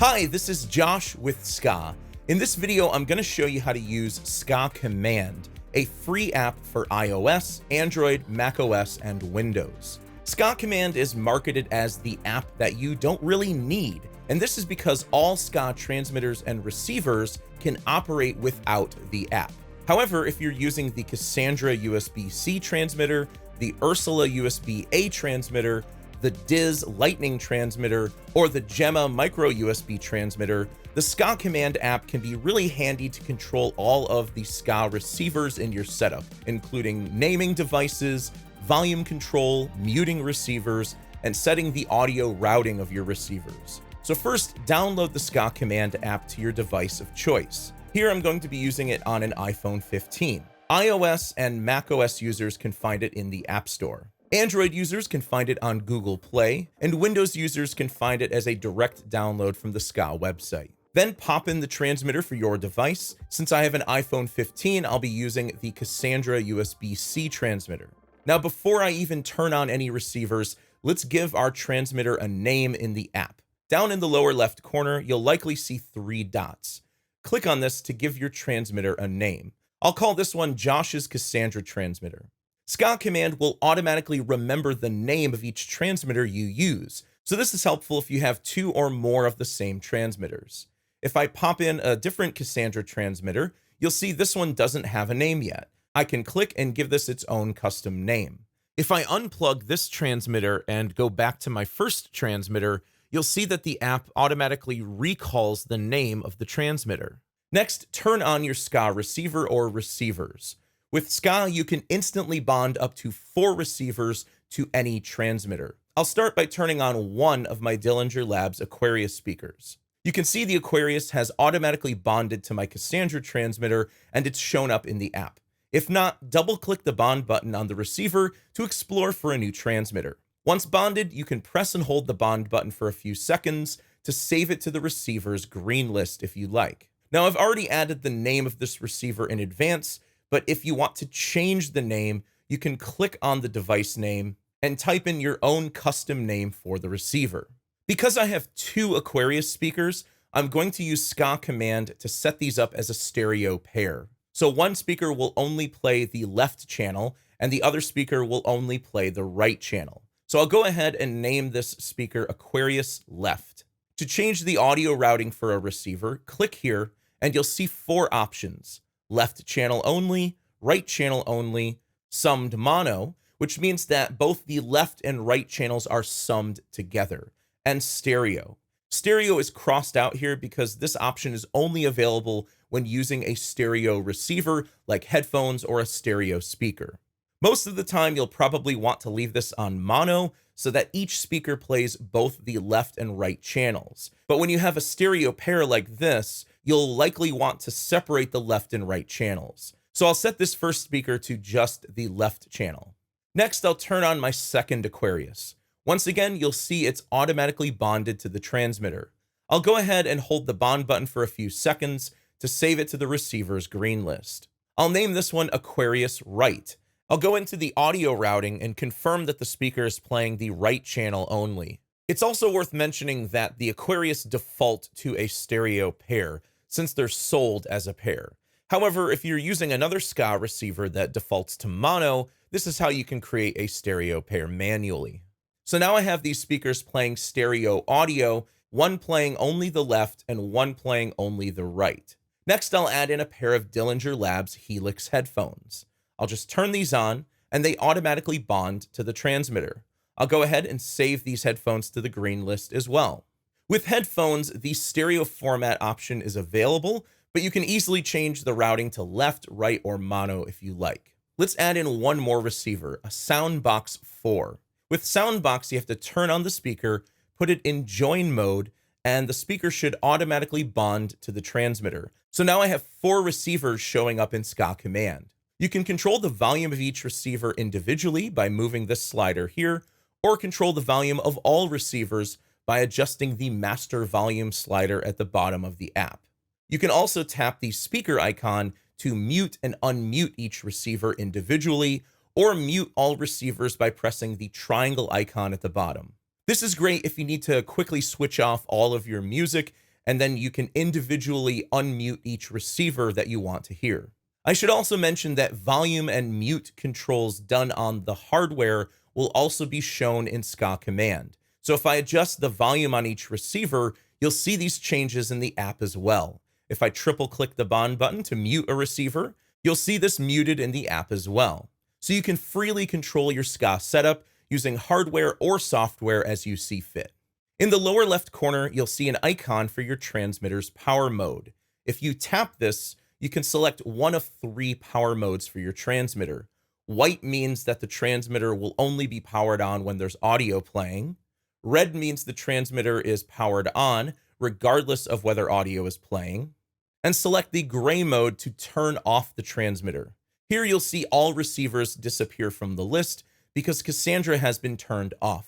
Hi, this is Josh with SKAA. In this video, I'm going to show you how to use SKAA Command, a free app for iOS, Android, macOS, and Windows. SKAA Command is marketed as the app that you don't really need, and this is because all SKAA transmitters and receivers can operate without the app. However, if you're using the Cassandra USB-C transmitter, the Ursula USB-A transmitter, the Diz Lightning transmitter, or the Gemma micro USB transmitter, the SKAA Command app can be really handy to control all of the SKAA receivers in your setup, including naming devices, volume control, muting receivers, and setting the audio routing of your receivers. So first, download the SKAA Command app to your device of choice. Here I'm going to be using it on an iPhone 15. iOS and macOS users can find it in the App Store. Android users can find it on Google Play, and Windows users can find it as a direct download from the SKAA website. Then pop in the transmitter for your device. Since I have an iPhone 15, I'll be using the Cassandra USB-C transmitter. Now, before I even turn on any receivers, let's give our transmitter a name in the app. Down in the lower left corner, you'll likely see 3 dots. Click on this to give your transmitter a name. I'll call this one Josh's Cassandra transmitter. SKAA Command will automatically remember the name of each transmitter you use, so this is helpful if you have 2 or more of the same transmitters. If I pop in a different Cassandra transmitter, you'll see this one doesn't have a name yet. I can click and give this its own custom name. If I unplug this transmitter and go back to my first transmitter, you'll see that the app automatically recalls the name of the transmitter. Next, turn on your SKAA receiver or receivers. With SKAA, you can instantly bond up to 4 receivers to any transmitter. I'll start by turning on one of my Dillinger Labs Aquarius speakers. You can see the Aquarius has automatically bonded to my Cassandra transmitter, and it's shown up in the app. If not, double-click the bond button on the receiver to explore for a new transmitter. Once bonded, you can press and hold the bond button for a few seconds to save it to the receiver's green list if you like. Now, I've already added the name of this receiver in advance, but if you want to change the name, you can click on the device name and type in your own custom name for the receiver. Because I have 2 Aquarius speakers, I'm going to use SKAA Command to set these up as a stereo pair. So one speaker will only play the left channel, and the other speaker will only play the right channel. So I'll go ahead and name this speaker Aquarius Left. To change the audio routing for a receiver, click here, and you'll see 4 options: left channel only, right channel only, summed mono, which means that both the left and right channels are summed together, and stereo. Stereo is crossed out here because this option is only available when using a stereo receiver like headphones or a stereo speaker. Most of the time, you'll probably want to leave this on mono so that each speaker plays both the left and right channels. But when you have a stereo pair like this, you'll likely want to separate the left and right channels. So I'll set this first speaker to just the left channel. Next, I'll turn on my second Aquarius. Once again, you'll see it's automatically bonded to the transmitter. I'll go ahead and hold the bond button for a few seconds to save it to the receiver's green list. I'll name this one Aquarius Right. I'll go into the audio routing and confirm that the speaker is playing the right channel only. It's also worth mentioning that the Aquarius default to a stereo pair, since they're sold as a pair. However, if you're using another SKAA receiver that defaults to mono, this is how you can create a stereo pair manually. So now I have these speakers playing stereo audio, one playing only the left and one playing only the right. Next, I'll add in a pair of Dillinger Labs Helix headphones. I'll just turn these on, and they automatically bond to the transmitter. I'll go ahead and save these headphones to the green list as well. With headphones, the stereo format option is available, but you can easily change the routing to left, right, or mono if you like. Let's add in one more receiver, a Soundbox 4. With Soundbox, you have to turn on the speaker, put it in join mode, and the speaker should automatically bond to the transmitter. So now I have 4 receivers showing up in SKAA Command. You can control the volume of each receiver individually by moving this slider here, or control the volume of all receivers by adjusting the master volume slider at the bottom of the app. You can also tap the speaker icon to mute and unmute each receiver individually, or mute all receivers by pressing the triangle icon at the bottom. This is great if you need to quickly switch off all of your music and then you can individually unmute each receiver that you want to hear. I should also mention that volume and mute controls done on the hardware will also be shown in SKAA command. So if I adjust the volume on each receiver, you'll see these changes in the app as well. If I triple click the bond button to mute a receiver, you'll see this muted in the app as well. So you can freely control your SKAA setup using hardware or software as you see fit. In the lower left corner, you'll see an icon for your transmitter's power mode. If you tap this, you can select one of 3 power modes for your transmitter. White means that the transmitter will only be powered on when there's audio playing. Red means the transmitter is powered on, regardless of whether audio is playing. And select the gray mode to turn off the transmitter. Here you'll see all receivers disappear from the list because Cassandra has been turned off.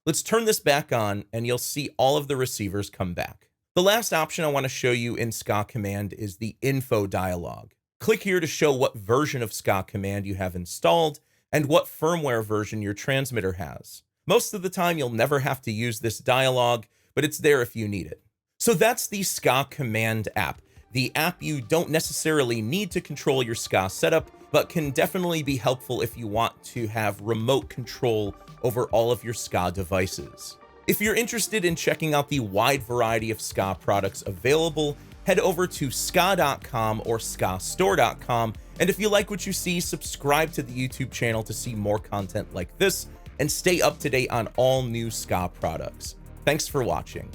Let's turn this back on and you'll see all of the receivers come back. The last option I want to show you in SKAA command is the info dialog. Click here to show what version of SKAA command you have installed and what firmware version your transmitter has. Most of the time you'll never have to use this dialog, but it's there if you need it. So that's the SKAA command app. The app you don't necessarily need to control your SKAA setup, but can definitely be helpful if you want to have remote control over all of your SKAA devices. If you're interested in checking out the wide variety of SKAA products available, head over to SKAA.com or SKAAstore.com. And if you like what you see, subscribe to the YouTube channel to see more content like this and stay up to date on all new SKAA products. Thanks for watching.